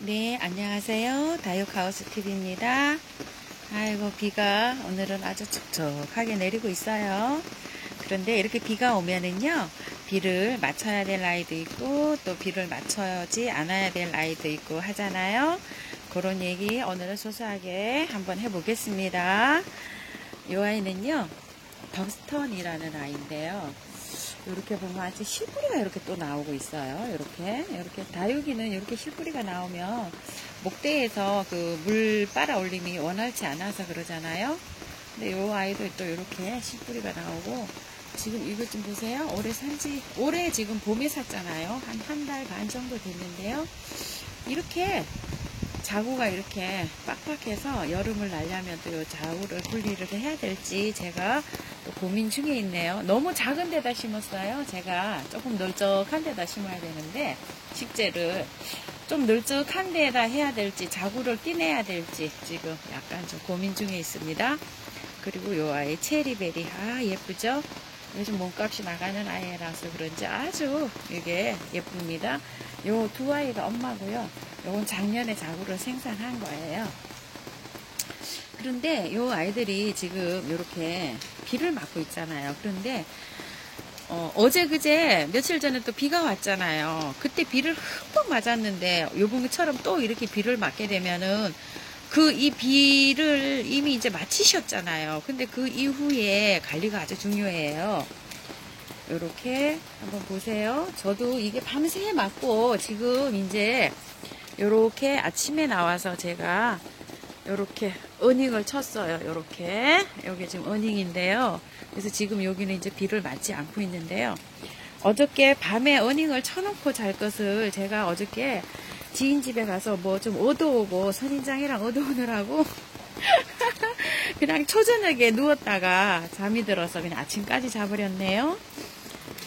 네, 안녕하세요. 다육하우스TV입니다. 아이고, 비가 오늘은 아주 촉촉하게 내리고 있어요. 그런데 이렇게 비가 오면은요, 비를 맞춰야 될 아이도 있고, 또 비를 맞춰지 않아야 될 아이도 있고 하잖아요. 그런 얘기 오늘은 소소하게 한번 해보겠습니다. 이 아이는요, 덕스턴이라는 아이인데요. 이렇게 보면 아직 실뿌리가 이렇게 또 나오고 있어요. 이렇게 다육이는 이렇게 실뿌리가 나오면 목대에서 그 물 빨아 올림이 원활치 않아서 그러잖아요. 근데 이 아이도 또 이렇게 실뿌리가 나오고, 지금 이것 좀 보세요. 올해 지금 봄에 샀잖아요. 한 달 반 정도 됐는데요. 이렇게 자구가 이렇게 빡빡해서 여름을 나려면 또 이 자구를 분리를 해야 될지 제가 또 고민 중에 있네요. 너무 작은 데다 심었어요. 제가 조금 널쩍한 데다 심어야 되는데, 식재를 좀 널쩍한 데다 해야 될지 자구를 떼내야 될지 지금 약간 좀 고민 중에 있습니다. 그리고 요 아이 체리베리, 예쁘죠? 요즘 몸값이 나가는 아이라서 그런지 아주 이게 예쁩니다. 요 두 아이가 엄마고요. 요건 작년에 자구를 생산한 거예요. 그런데 요 아이들이 지금 이렇게 비를 맞고 있잖아요. 그런데 어제 그제 며칠 전에 또 비가 왔잖아요. 그때 비를 흠뻑 맞았는데 요번처럼 또 이렇게 비를 맞게 되면은 이 비를 이미 이제 마치셨잖아요. 근데 그 이후에 관리가 아주 중요해요. 요렇게 한번 보세요. 저도 이게 밤새 맞고 지금 이제 요렇게 아침에 나와서 제가 요렇게 어닝을 쳤어요. 요렇게 여기 지금 어닝인데요. 그래서 지금 여기는 이제 비를 맞지 않고 있는데요. 어저께 밤에 어닝을 쳐놓고 잘 것을 제가 어저께 지인 집에 가서 뭐 좀 얻어오고 선인장이랑 얻어오느라고 그냥 초저녁에 누웠다가 잠이 들어서 그냥 아침까지 자버렸네요.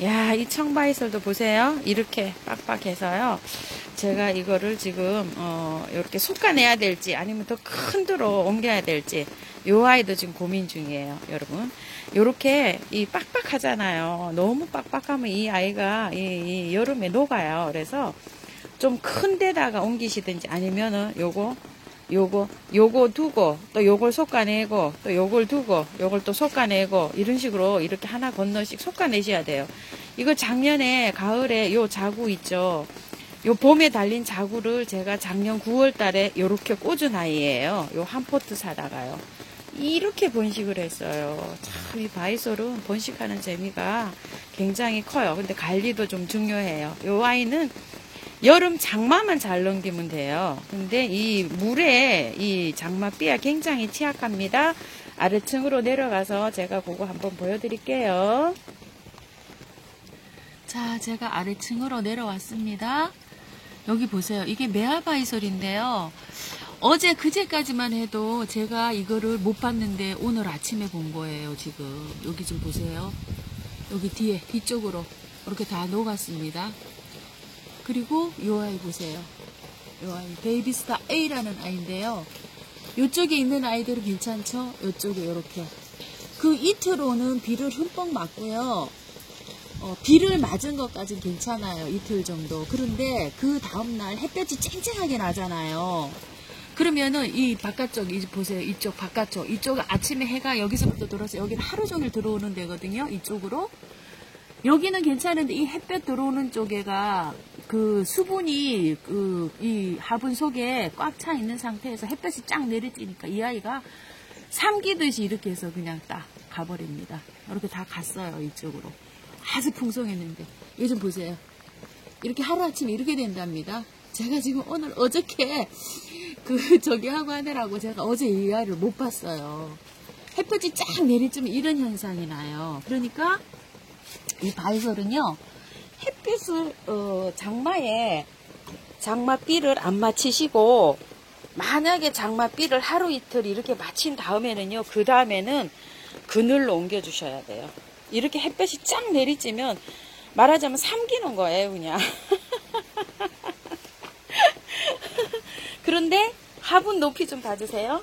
야, 이 청바이솔도 보세요. 이렇게 빡빡해서요. 제가 이거를 지금 이렇게 솎아내야 될지 아니면 더 큰 데로 옮겨야 될지 요 아이도 지금 고민 중이에요, 여러분. 요렇게 이 빡빡하잖아요. 너무 빡빡하면 이 아이가 이 여름에 녹아요. 그래서 좀 큰 데다가 옮기시든지 아니면은 요거 두고 또 요걸 솎아내고 또 요걸 두고 요걸 또 솎아내고 이런 식으로 이렇게 하나 건너씩 솎아내셔야 돼요. 이거 작년에 가을에 요 자구 있죠. 요 봄에 달린 자구를 제가 작년 9월 달에 요렇게 꽂은 아이예요. 요 한 포트 사다가요. 이렇게 번식을 했어요. 참, 이 바이솔은 번식하는 재미가 굉장히 커요. 근데 관리도 좀 중요해요. 요 아이는 여름 장마만 잘 넘기면 돼요. 근데 이 물에 이 장마비가 굉장히 취약합니다. 아래층으로 내려가서 제가 그거 한번 보여드릴게요. 자, 제가 아래층으로 내려왔습니다. 여기 보세요. 이게 메아바이솔인데요. 어제 그제까지만 해도 제가 이거를 못 봤는데 오늘 아침에 본 거예요. 지금 여기 좀 보세요. 여기 뒤쪽으로 이렇게 다 녹았습니다. 그리고 이 아이 보세요. 이 아이 베이비스타 A라는 아이인데요. 이쪽에 있는 아이들은 괜찮죠? 이쪽에 이렇게 그 이틀로는 비를 흠뻑 맞고요. 비를 맞은 것까지는 괜찮아요. 이틀 정도. 그런데 그 다음날 햇볕이 쨍쨍하게 나잖아요. 그러면은 이 바깥쪽, 이 보세요. 이쪽 바깥쪽. 이쪽은 아침에 해가 여기서부터 들어서 여기는 하루 종일 들어오는 데거든요. 이쪽으로. 여기는 괜찮은데 이 햇볕 들어오는 쪽에가 그 수분이 이 화분 속에 꽉 차 있는 상태에서 햇볕이 쫙 내리쬐니까 이 아이가 삼키듯이 이렇게 해서 그냥 딱 가버립니다. 이렇게 다 갔어요. 이쪽으로. 아주 풍성했는데. 이거 좀 보세요. 이렇게 하루아침에 이렇게 된답니다. 제가 지금 어저께 저기 하고 하느라고 제가 어제 이 아이를 못 봤어요. 햇볕이 쫙 내리쬐면 이런 현상이 나요. 그러니까 이 바이솔은요, 햇빛을, 장마에, 장마비를 안 마치시고, 만약에 장마비를 하루 이틀 이렇게 마친 다음에는요, 그 다음에는 그늘로 옮겨주셔야 돼요. 이렇게 햇볕이 쫙 내리쬐면, 말하자면 삼키는 거예요, 그냥. 그런데, 화분 높이 좀 봐주세요.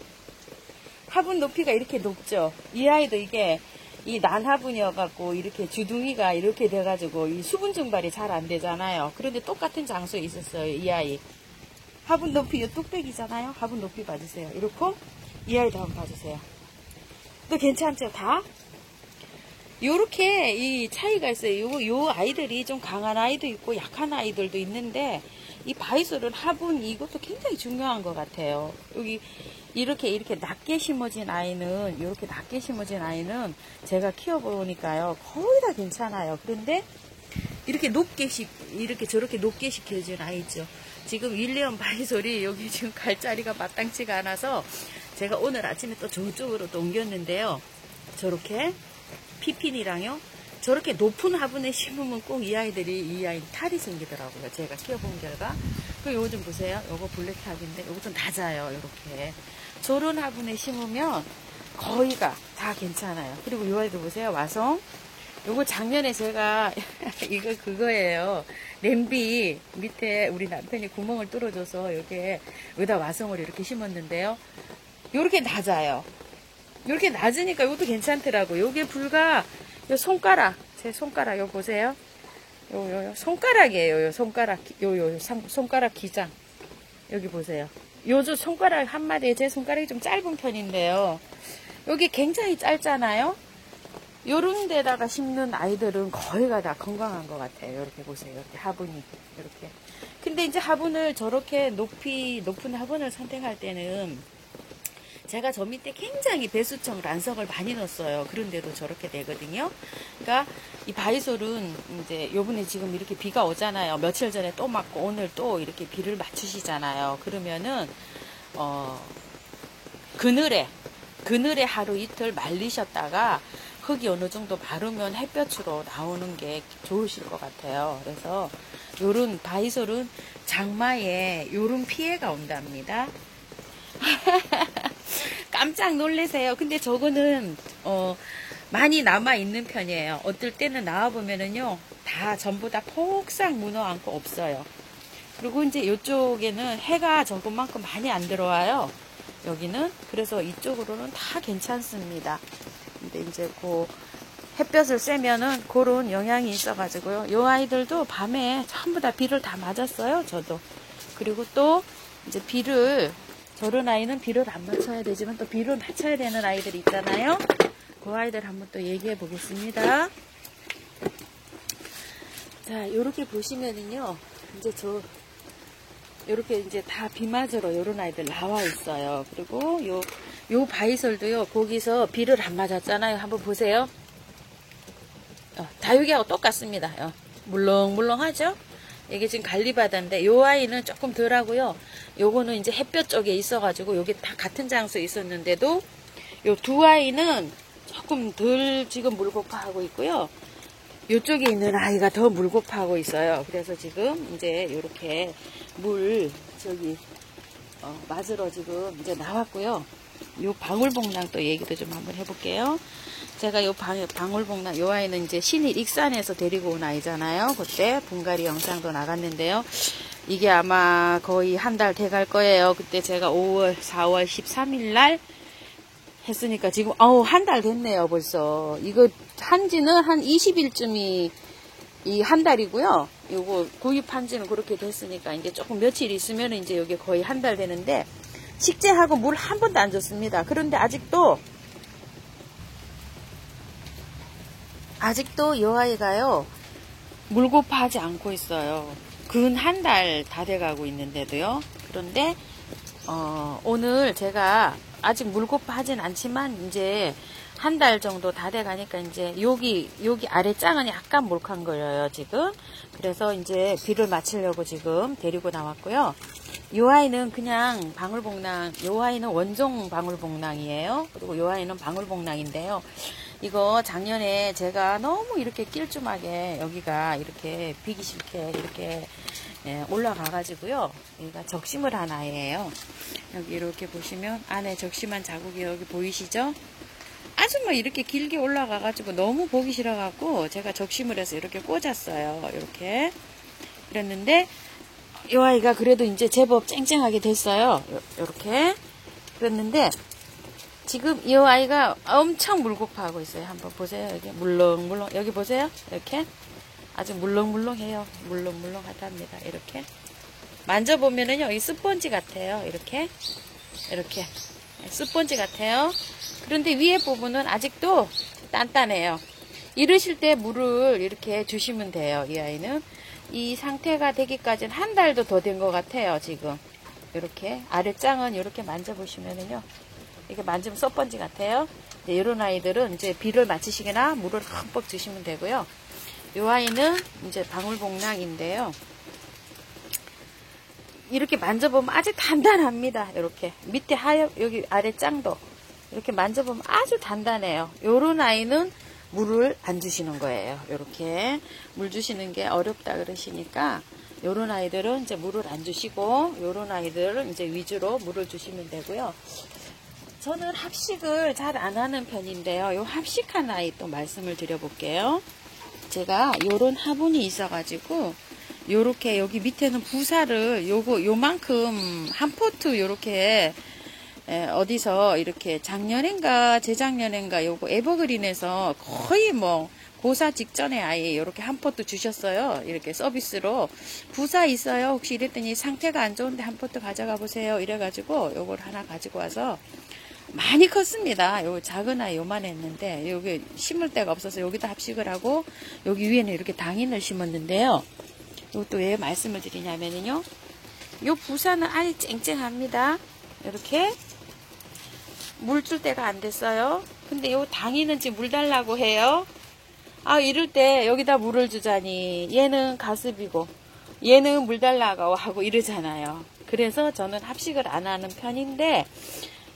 화분 높이가 이렇게 높죠? 이 아이도 이게, 이 난화분이어갖고 이렇게 주둥이가 이렇게 돼가지고 이 수분 증발이 잘 안 되잖아요. 그런데 똑같은 장소에 있었어요, 이 아이. 화분 높이, 요 뚝배기잖아요. 화분 높이 봐주세요. 이렇게 이 아이도 한번 봐주세요. 또 괜찮죠? 다? 요렇게 이 차이가 있어요. 요 아이들이 좀 강한 아이도 있고 약한 아이들도 있는데, 이 바이솔은 화분 이것도 굉장히 중요한 것 같아요. 여기 이렇게 낮게 심어진 아이는, 이렇게 낮게 심어진 아이는 제가 키워보니까요, 거의 다 괜찮아요. 그런데 이렇게 이렇게 저렇게 높게 시켜준 아이 있죠. 지금 윌리엄 바이솔이 여기 지금 갈 자리가 마땅치가 않아서 제가 오늘 아침에 또 저쪽으로 또 옮겼는데요. 저렇게 피핀이랑요, 저렇게 높은 화분에 심으면 꼭 이 아이 탈이 생기더라고요. 제가 키워본 결과. 그 요거 좀 보세요. 요거 블랙탑인데 요거 좀 낮아요. 요렇게 저런 화분에 심으면 거의가 다 괜찮아요. 그리고 요 아이도 보세요. 와송. 요거 작년에 제가 이거 그거예요. 냄비 밑에 우리 남편이 구멍을 뚫어줘서 여기다 와송을 이렇게 심었는데요. 요렇게 낮아요. 이렇게 낮으니까 이것도 괜찮더라고. 요게 불과 요 손가락, 제 손가락 요 보세요. 요 손가락이에요. 요 손가락, 손가락 기장. 여기 보세요. 요즘 손가락 한마디에 제 손가락이 좀 짧은 편인데요. 여기 굉장히 짧잖아요. 요런 데다가 심는 아이들은 거의가 다 건강한 것 같아요. 이렇게 보세요. 이렇게 화분이 이렇게. 근데 이제 화분을 저렇게 높은 화분을 선택할 때는 제가 저 밑에 굉장히 배수청 란석을 많이 넣었어요. 그런데도 저렇게 되거든요. 그러니까 이 바이솔은 이제 요번에 지금 이렇게 비가 오잖아요. 며칠 전에 또 맞고 오늘 또 이렇게 비를 맞추시잖아요. 그러면은 그늘에 하루 이틀 말리셨다가 흙이 어느 정도 마르면 햇볕으로 나오는 게 좋으실 것 같아요. 그래서 요런 바이솔은 장마에 요런 피해가 온답니다. 깜짝 놀라세요. 근데 저거는 많이 남아 있는 편이에요. 어떨 때는 나와 보면은요, 다 전부 다 폭삭 문어 안고 없어요. 그리고 이제 이쪽에는 해가 저것만큼 많이 안 들어와요. 여기는. 그래서 이쪽으로는 다 괜찮습니다. 근데 이제 그 햇볕을 쐬면은 그런 영향이 있어가지고요. 요 아이들도 밤에 전부 다 비를 다 맞았어요. 저도. 그리고 또 이제 저런 아이는 비를 안 맞춰야 되지만 또 비를 맞춰야 되는 아이들이 있잖아요. 그 아이들 한번 또 얘기해 보겠습니다. 자, 요렇게 보시면은요, 이제 요렇게 이제 다 비 맞으러 요런 아이들 나와 있어요. 그리고 요 바이솔도요, 거기서 비를 안 맞았잖아요. 한번 보세요. 다육이하고 똑같습니다. 물렁물렁하죠? 이게 지금 관리바다인데 요 아이는 조금 덜 하고요. 요거는 이제 햇볕 쪽에 있어가지고 여기 다 같은 장소에 있었는데도 요 두 아이는 조금 덜 지금 물고파하고 있고요. 요쪽에 있는 아이가 더 물고파하고 있어요. 그래서 지금 이제 요렇게 맞으러 지금 이제 나왔고요. 요 방울복랑 또 얘기도 좀 한번 해볼게요. 제가 요 방울복랑, 요 아이는 이제 신일 익산에서 데리고 온 아이잖아요. 그때 분갈이 영상도 나갔는데요. 이게 아마 거의 한 달 돼갈 거예요. 그때 제가 4월 13일 날 했으니까 지금, 한 달 됐네요, 벌써. 이거 한지는 한 20일쯤이 한 달이고요. 요거 구입한 지는 그렇게 됐으니까 이제 조금 며칠 있으면 이제 여기 거의 한 달 되는데, 식재하고 물 한 번도 안 줬습니다. 그런데 아직도 이 아이가요, 물고파하지 않고 있어요. 근 한 달 다 돼가고 있는데도요. 그런데 오늘 제가 아직 물고파하진 않지만 이제 한 달 정도 다 돼가니까 이제 여기 아래 짱은 약간 몰캉거려요 지금. 그래서 이제 비를 맞추려고 지금 데리고 나왔고요. 이 아이는 그냥 방울복랑, 이 아이는 원종 방울복랑이에요. 그리고 이 아이는 방울복랑인데요. 이거 작년에 제가 너무 이렇게 낄쭉하게 여기가 이렇게 비기 싫게 이렇게 올라가가지고요. 여기가 적심을 한 아이예요. 여기 이렇게 보시면 안에 적심한 자국이 여기 보이시죠? 아주 뭐 이렇게 길게 올라가가지고 너무 보기 싫어갖고 제가 적심을 해서 이렇게 꽂았어요. 이렇게. 그랬는데 이 아이가 그래도 이제 제법 쨍쨍하게 됐어요. 이렇게. 그랬는데 지금 이 아이가 엄청 물고파하고 있어요. 한번 보세요. 여기 물렁물렁. 여기 보세요. 이렇게. 아주 물렁물렁해요. 물렁물렁하답니다. 이렇게. 만져보면은요, 이 스펀지 같아요. 이렇게 스펀지 같아요. 그런데 위에 부분은 아직도 단단해요. 이러실 때 물을 이렇게 주시면 돼요. 이 아이는 이 상태가 되기까지는 한 달도 더 된 것 같아요. 지금 이렇게 아랫장은 이렇게 만져보시면은요, 이렇게 만지면 스펀지 같아요. 이런 아이들은 이제 비를 맞추시거나 물을 흠뻑 주시면 되고요. 이 아이는 이제 방울복랑인데요. 이렇게 만져보면 아주 단단합니다. 이렇게 밑에 여기 아래 짱도 이렇게 만져보면 아주 단단해요. 요런 아이는 물을 안 주시는 거예요. 이렇게 물 주시는 게 어렵다 그러시니까 요런 아이들은 이제 물을 안 주시고, 요런 아이들은 이제 위주로 물을 주시면 되고요. 저는 합식을 잘 안 하는 편인데요. 요 합식한 아이 또 말씀을 드려볼게요. 제가 요런 화분이 있어가지고 요렇게 여기 밑에는 부사를 요만큼 한 포트 요렇게 어디서 이렇게 작년인가 재작년인가 요거 에버그린에서 거의 뭐 고사 직전에 아예 요렇게 한 포트 주셨어요. 이렇게 서비스로 부사 있어요 혹시 이랬더니 상태가 안 좋은데 한 포트 가져가 보세요 이래가지고 요걸 하나 가지고 와서 많이 컸습니다. 요 작은 아이 요만했는데 여기 심을 데가 없어서 여기다 합식을 하고 여기 위에는 이렇게 당인을 심었는데요. 이것도 왜 말씀을 드리냐면요, 요 부사는 아니 쨍쨍합니다. 이렇게 물 줄 때가 안 됐어요. 근데 요 당이는 지금 물 달라고 해요. 아, 이럴 때 여기다 물을 주자니 얘는 가습이고 얘는 물 달라고 하고 이러잖아요. 그래서 저는 합식을 안 하는 편인데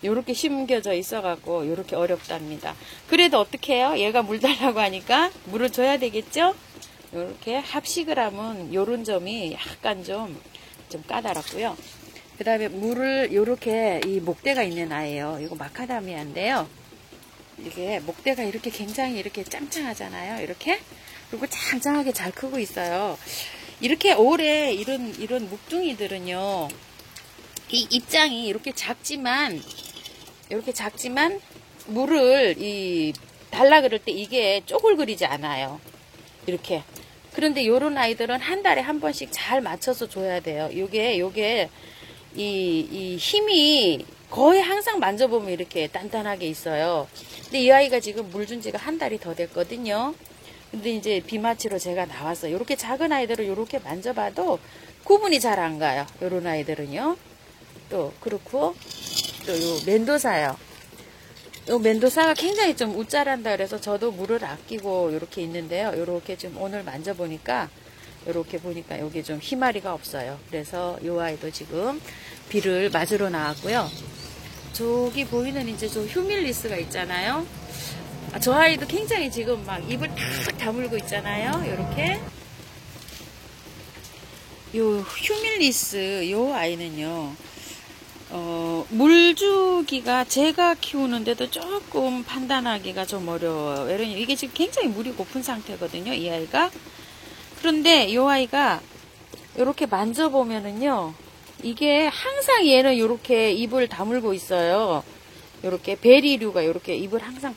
요렇게 심겨져 있어갖고 요렇게 어렵답니다. 그래도 어떻게 해요? 얘가 물 달라고 하니까 물을 줘야 되겠죠? 요렇게 합식을 하면 요런 점이 약간 좀 까다롭고요. 그 다음에 물을 요렇게 이 목대가 있는 아이예요. 이거 마카다미아인데요. 이게 목대가 이렇게 굉장히 이렇게 짱짱하잖아요. 이렇게. 그리고 짱짱하게 잘 크고 있어요. 이렇게 오래 이런 묵둥이들은요, 이 입장이 이렇게 작지만 물을 달라 그럴 때 이게 쪼글거리지 않아요. 이렇게. 그런데 요런 아이들은 한 달에 한 번씩 잘 맞춰서 줘야 돼요. 요게 이 힘이 거의 항상 만져보면 이렇게 단단하게 있어요. 근데 이 아이가 지금 물 준 지가 한 달이 더 됐거든요. 근데 이제 비마치로 제가 나와서 요렇게 작은 아이들을 요렇게 만져봐도 구분이 잘 안 가요. 요런 아이들은요. 또 그렇고 또 요 멘도사요. 요 멘도사가 굉장히 좀 웃자란다 그래서 저도 물을 아끼고 이렇게 있는데요. 요렇게 좀 오늘 만져보니까 요렇게 보니까 여기 좀 희마리가 없어요. 그래서 요 아이도 지금 비를 맞으러 나왔고요. 저기 보이는 이제 저 휴밀리스가 있잖아요. 저 아이도 굉장히 지금 막 입을 탁 다물고 있잖아요. 요렇게. 요 휴밀리스 요 아이는요, 물주기가 제가 키우는데도 조금 판단하기가 좀 어려워요. 왜냐면 이게 지금 굉장히 물이 고픈 상태거든요, 이 아이가. 그런데 이 아이가 이렇게 만져보면은요, 이게 항상 얘는 이렇게 입을 다물고 있어요. 이렇게 베리류가 이렇게 입을 항상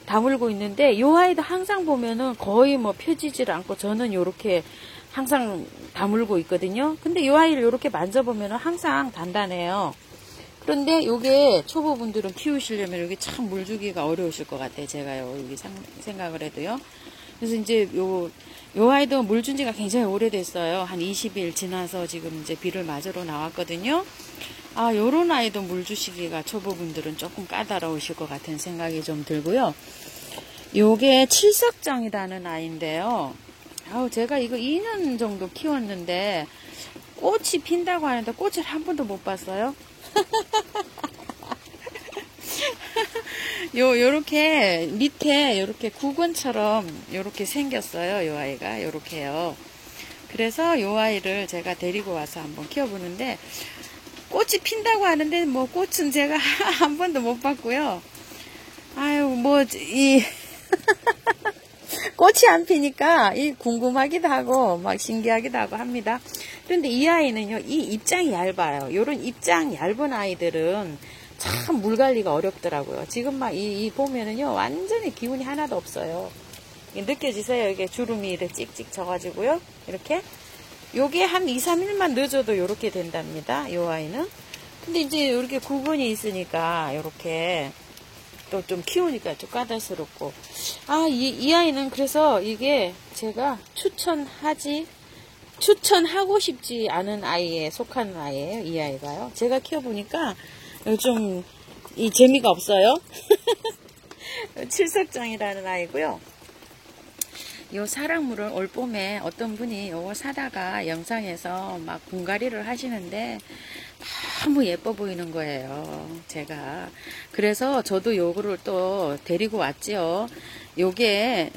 다물고 있는데, 이 아이도 항상 보면은 거의 뭐 펴지질 않고 저는 이렇게 항상 다물고 있거든요. 근데 이 아이를 이렇게 만져보면 항상 단단해요. 그런데 요게 초보분들은 키우시려면 여기 참 물주기가 어려우실 것 같아요. 제가요, 여기 생각을 해도요. 그래서 이제 요 아이도 물 준 지가 굉장히 오래됐어요. 한 20일 지나서 지금 이제 비를 맞으러 나왔거든요. 아, 요런 아이도 물 주시기가 초보분들은 조금 까다로우실 것 같은 생각이 좀 들고요. 요게 칠석정이라는 아이인데요. 제가 이거 2년 정도 키웠는데 꽃이 핀다고 하는데 꽃을 한 번도 못 봤어요. 요렇게 밑에 요렇게 구근처럼 요렇게 생겼어요. 요 아이가 요렇게요. 그래서 요 아이를 제가 데리고 와서 한번 키워보는데 꽃이 핀다고 하는데 뭐 꽃은 제가 한 번도 못 봤고요. 꽃이 안 피니까 궁금하기도 하고 막 신기하기도 하고 합니다. 그런데 이 아이는요, 이 입장이 얇아요. 요런 입장 얇은 아이들은 참 물 관리가 어렵더라고요. 지금 막 보면은요, 완전히 기운이 하나도 없어요. 느껴지세요? 이게 주름이 이렇게 찍찍 져가지고요. 이렇게 요게 한 2, 3일만 늦어도 요렇게 된답니다. 요 아이는. 근데 이제 이렇게 구근이 있으니까 요렇게 또 좀 키우니까 좀 까다스럽고. 아, 이 아이는 그래서 이게 제가 추천하고 싶지 않은 아이에 속하는 아이예요. 이 아이가요. 제가 키워보니까 좀 이 재미가 없어요. 칠석정이라는 아이고요. 요 사랑물을 올 봄에 어떤 분이 요거 사다가 영상에서 막 분갈이를 하시는데 너무 예뻐 보이는 거예요. 제가. 그래서 저도 요거를 또 데리고 왔죠. 요게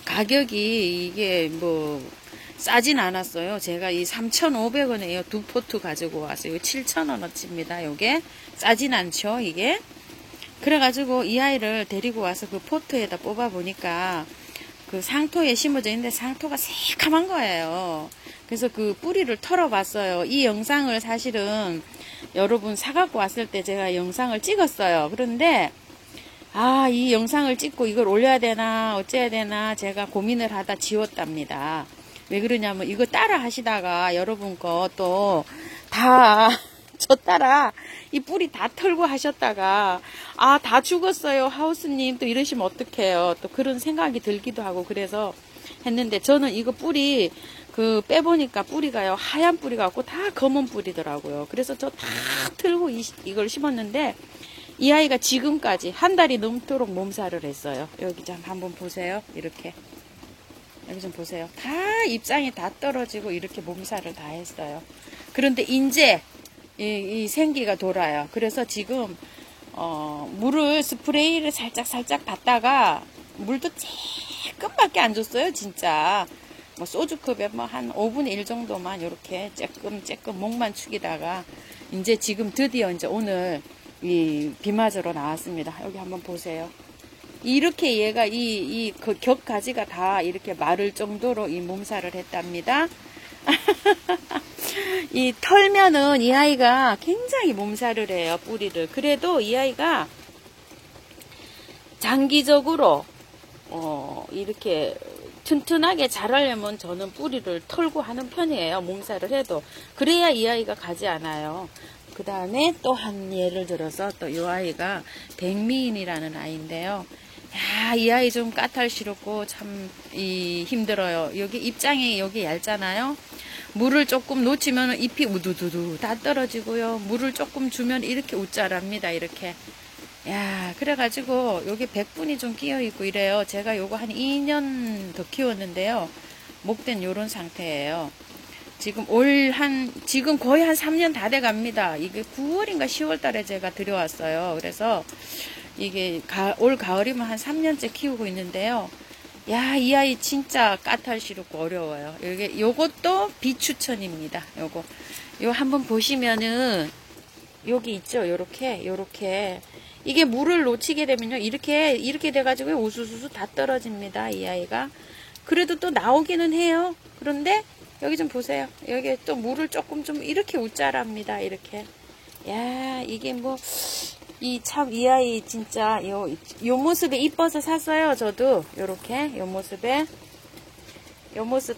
가격이 이게 뭐 싸진 않았어요. 제가 이 3,500원에요. 두 포트 가지고 왔어요. 7,000원어치입니다. 요게 싸진 않죠. 이게. 그래가지고 이 아이를 데리고 와서 그 포트에다 뽑아 보니까 그 상토에 심어져 있는데 상토가 새카만 거예요. 그래서 그 뿌리를 털어봤어요. 이 영상을 사실은 여러분 사갖고 왔을 때 제가 영상을 찍었어요. 그런데 아, 이 영상을 찍고 이걸 올려야 되나 어째야 되나 제가 고민을 하다 지웠답니다. 왜 그러냐면 이거 따라 하시다가 여러분 거 또 다 저 따라 이 뿌리 다 털고 하셨다가 아, 다 죽었어요 하우스님 또 이러시면 어떡해요. 또 그런 생각이 들기도 하고 그래서 했는데 저는 이거 뿌리 그 빼보니까 뿌리가요 하얀 뿌리 같고 다 검은 뿌리더라고요. 그래서 저 다 틀고 이걸 심었는데 이 아이가 지금까지 한 달이 넘도록 몸살을 했어요. 여기 좀 한번 보세요. 이렇게 여기 좀 보세요. 다 잎장이 다 떨어지고 이렇게 몸살을 다 했어요. 그런데 이제 이 생기가 돌아요. 그래서 지금 물을 스프레이를 살짝 받다가 물도 조금밖에 안 줬어요. 진짜 뭐 소주컵에 뭐 한 5분의 1 정도만 이렇게 쬐끔 목만 축이다가 이제 지금 드디어 이제 오늘 이 비 맞으러 나왔습니다. 여기 한번 보세요. 이렇게 얘가 그 격가지가 다 이렇게 마를 정도로 이 몸살을 했답니다. 이 털면은 이 아이가 굉장히 몸살을 해요. 뿌리를. 그래도 이 아이가 장기적으로 이렇게 튼튼하게 자라려면 저는 뿌리를 털고 하는 편이에요. 몸살을 해도. 그래야 이 아이가 가지 않아요. 그 다음에 또 한 예를 들어서 또 이 아이가 백미인이라는 아이인데요. 야, 이 아이 좀 까탈스럽고 참 힘들어요. 여기 잎장이 여기 얇잖아요. 물을 조금 놓치면 잎이 우두두두 다 떨어지고요. 물을 조금 주면 이렇게 웃자랍니다. 이렇게. 야, 그래가지고 여기 백분이 좀 끼어 있고 이래요. 제가 요거 한 2년 더 키웠는데요. 목된 요런 상태예요. 지금 지금 거의 한 3년 다 돼 갑니다. 이게 9월인가 10월 달에 제가 들여왔어요. 그래서 이게 올 가을이면 한 3년째 키우고 있는데요. 야, 이 아이 진짜 까탈스럽고 어려워요. 요것도 비추천입니다. 요 한번 보시면은 여기 있죠. 요렇게 이게 물을 놓치게 되면요. 이렇게 돼가지고 우수수수 다 떨어집니다. 이 아이가. 그래도 또 나오기는 해요. 그런데 여기 좀 보세요. 여기 또 물을 조금 좀 이렇게 웃자랍니다. 이렇게. 야, 이게 뭐 이 아이 진짜 요 모습에 이뻐서 샀어요. 저도 요렇게 요 모습에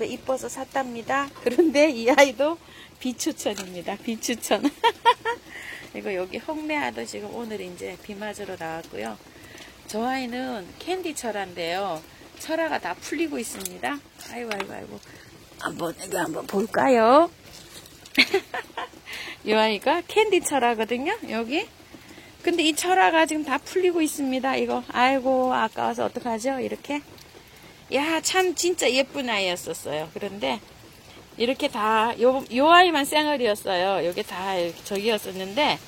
이뻐서 샀답니다. 그런데 이 아이도 비추천입니다. 비추천. 이거 여기 홍매화도 지금 오늘 이제 비 맞으러 나왔고요. 저 아이는 캔디 철화인데요. 철화가 다 풀리고 있습니다. 아이고. 여기 한번 볼까요? 이 아이가 캔디 철화거든요. 여기. 근데 이 철화가 지금 다 풀리고 있습니다. 이거. 아이고, 아까워서 어떡하죠? 이렇게. 야, 참 진짜 예쁜 아이였었어요. 그런데 이렇게 다 요 아이만 쌩얼이었어요. 여기 다 저기였었는데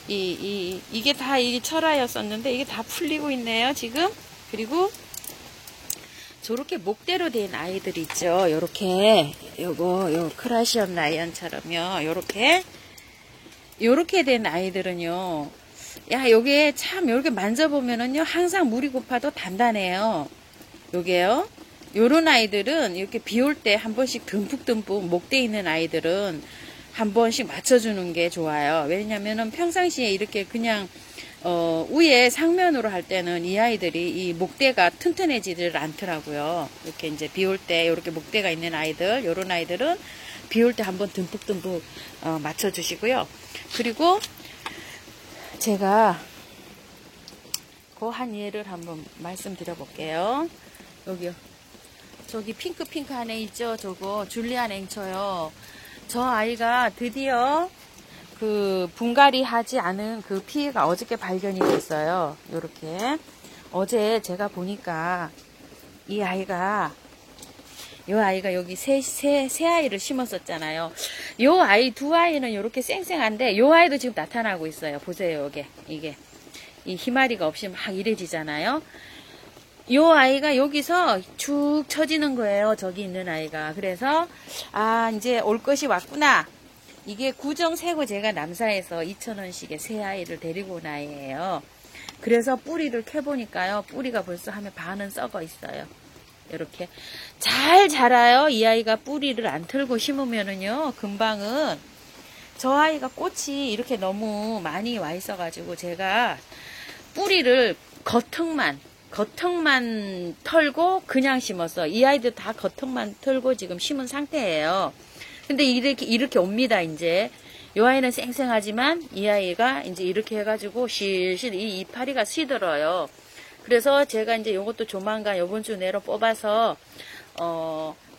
이게 다 이 철화였었는데 이게 다 풀리고 있네요. 지금. 그리고 저렇게 목대로 된 아이들 있죠. 요렇게 요 크라시엄 라이언처럼요. 요렇게 된 아이들은요. 야, 요게 참 요렇게 만져보면은요. 항상 물이 고파도 단단해요. 요게요. 요런 아이들은 이렇게 비 올 때 한 번씩 듬뿍 목대 있는 아이들은 한 번씩 맞춰주는 게 좋아요. 왜냐면은 평상시에 이렇게 그냥 위에 상면으로 할 때는 이 아이들이 이 목대가 튼튼해지질 않더라고요. 이렇게 이제 비 올 때 이렇게 목대가 있는 아이들, 요런 아이들은 비 올 때 한번 듬뿍듬뿍 맞춰주시고요. 그리고 제가 그 한 예를 한번 말씀드려 볼게요. 여기요. 저기 핑크 안에 있죠? 저거 줄리안 앵처요. 저 아이가 드디어 그 분갈이 하지 않은 그 피해가 어저께 발견이 됐어요. 요렇게. 어제 제가 보니까 이 아이가 여기 새 아이를 심었었잖아요. 요 아이 두 아이는 요렇게 쌩쌩한데 요 아이도 지금 나타나고 있어요. 보세요. 이게 이 희마리가 없이 막 이래지잖아요. 요 아이가 여기서 쭉 처지는 거예요. 저기 있는 아이가. 그래서 아 이제 올 것이 왔구나. 이게 구정새고 제가 남사에서 2,000원씩에 새 아이를 데리고 온 아이예요. 그래서 뿌리를 캐보니까요. 뿌리가 벌써 하면 반은 썩어 있어요. 이렇게 잘 자라요. 이 아이가 뿌리를 안 틀고 심으면은요. 금방은 저 아이가 꽃이 이렇게 너무 많이 와 있어가지고 제가 뿌리를 겉흙만 털고 그냥 심었어. 이 아이도 다 겉흙만 털고 지금 심은 상태예요. 근데 이렇게 옵니다, 이제. 이 아이는 쌩쌩하지만 이 아이가 이제 이렇게 해가지고 실실 이 이파리가 시들어요. 그래서 제가 이제 요것도 조만간 요번 주 내로 뽑아서,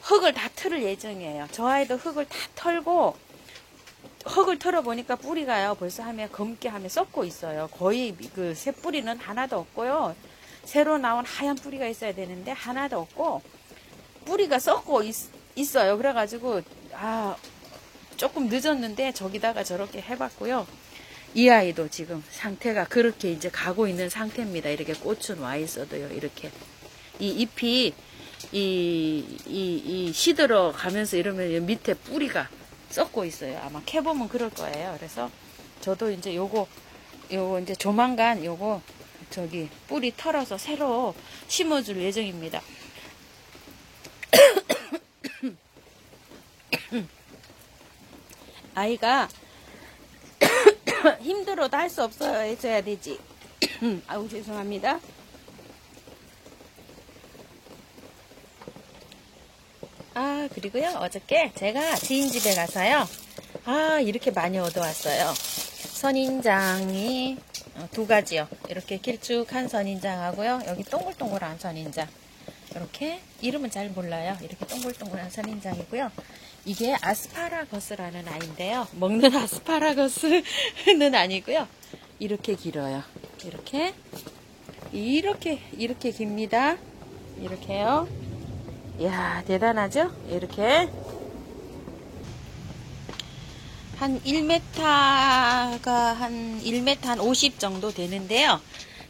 흙을 다 틀을 예정이에요. 저 아이도 흙을 다 털고, 흙을 털어보니까 뿌리가요, 벌써 검게 썩고 있어요. 거의 그 새 뿌리는 하나도 없고요. 새로 나온 하얀 뿌리가 있어야 되는데 하나도 없고 뿌리가 썩고 있어요. 그래가지고 조금 늦었는데 저기다가 저렇게 해봤고요. 이 아이도 지금 상태가 그렇게 이제 가고 있는 상태입니다. 이렇게 꽃은 와 있어도요. 이렇게 이 잎이 이 시들어 가면서 이러면 밑에 뿌리가 썩고 있어요. 아마 캐보면 그럴 거예요. 그래서 저도 이제 요거 이제 조만간 요거 저기 뿌리 털어서 새로 심어줄 예정입니다. 아이가 힘들어도 할 수 없어요. 해줘야 되지. 아우 죄송합니다. 그리고요 어저께 제가 지인 집에 가서요 이렇게 많이 얻어왔어요. 선인장이 두 가지요. 이렇게 길쭉한 선인장하고요. 여기 동글동글한 선인장. 이렇게 이름은 잘 몰라요. 이렇게 동글동글한 선인장이고요. 이게 아스파라거스라는 아이인데요. 먹는 아스파라거스는 아니고요. 이렇게 길어요. 이렇게 깁니다. 이렇게요. 이야 대단하죠? 이렇게 한 1m가 한 1m 한 50 정도 되는데요.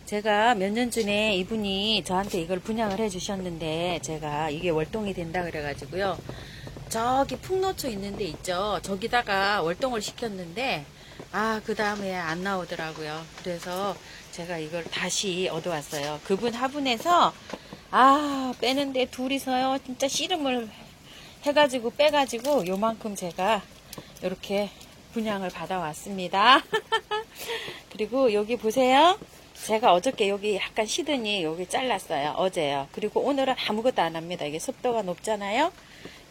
제가 몇 년 전에 이분이 저한테 이걸 분양을 해 주셨는데 제가 이게 월동이 된다 그래가지고요. 저기 풍노초 있는 데 있죠. 저기다가 월동을 시켰는데 그 다음에 안 나오더라고요. 그래서 제가 이걸 다시 얻어왔어요. 그분 화분에서 빼는데 둘이서요. 진짜 씨름을 해가지고 빼가지고 요만큼 제가 이렇게 분양을 받아왔습니다. 그리고 여기 보세요. 제가 어저께 여기 약간 시드니 여기 잘랐어요. 어제요. 그리고 오늘은 아무것도 안 합니다. 이게 습도가 높잖아요.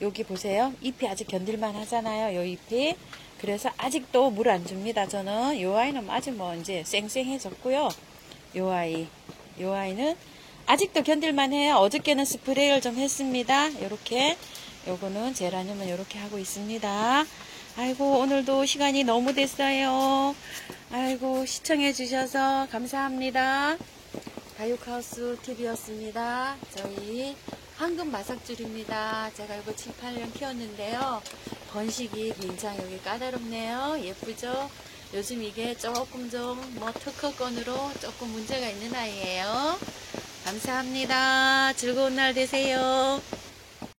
여기 보세요. 잎이 아직 견딜만 하잖아요. 요 잎이. 그래서 아직도 물 안 줍니다. 저는 요 아이는 아직 뭐 이제 쌩쌩해졌고요. 요 아이는 아직도 견딜만 해요. 어저께는 스프레이를 좀 했습니다. 요렇게. 요거는 제라늄은 요렇게 하고 있습니다. 아이고 오늘도 시간이 너무 됐어요. 아이고 시청해 주셔서 감사합니다. 다육하우스 TV였습니다. 저희 황금 마삭줄입니다. 제가 이거 7, 8년 키웠는데요. 번식이 굉장히 여기 까다롭네요. 예쁘죠? 요즘 이게 조금 좀 특허권으로 조금 문제가 있는 아이예요. 감사합니다. 즐거운 날 되세요.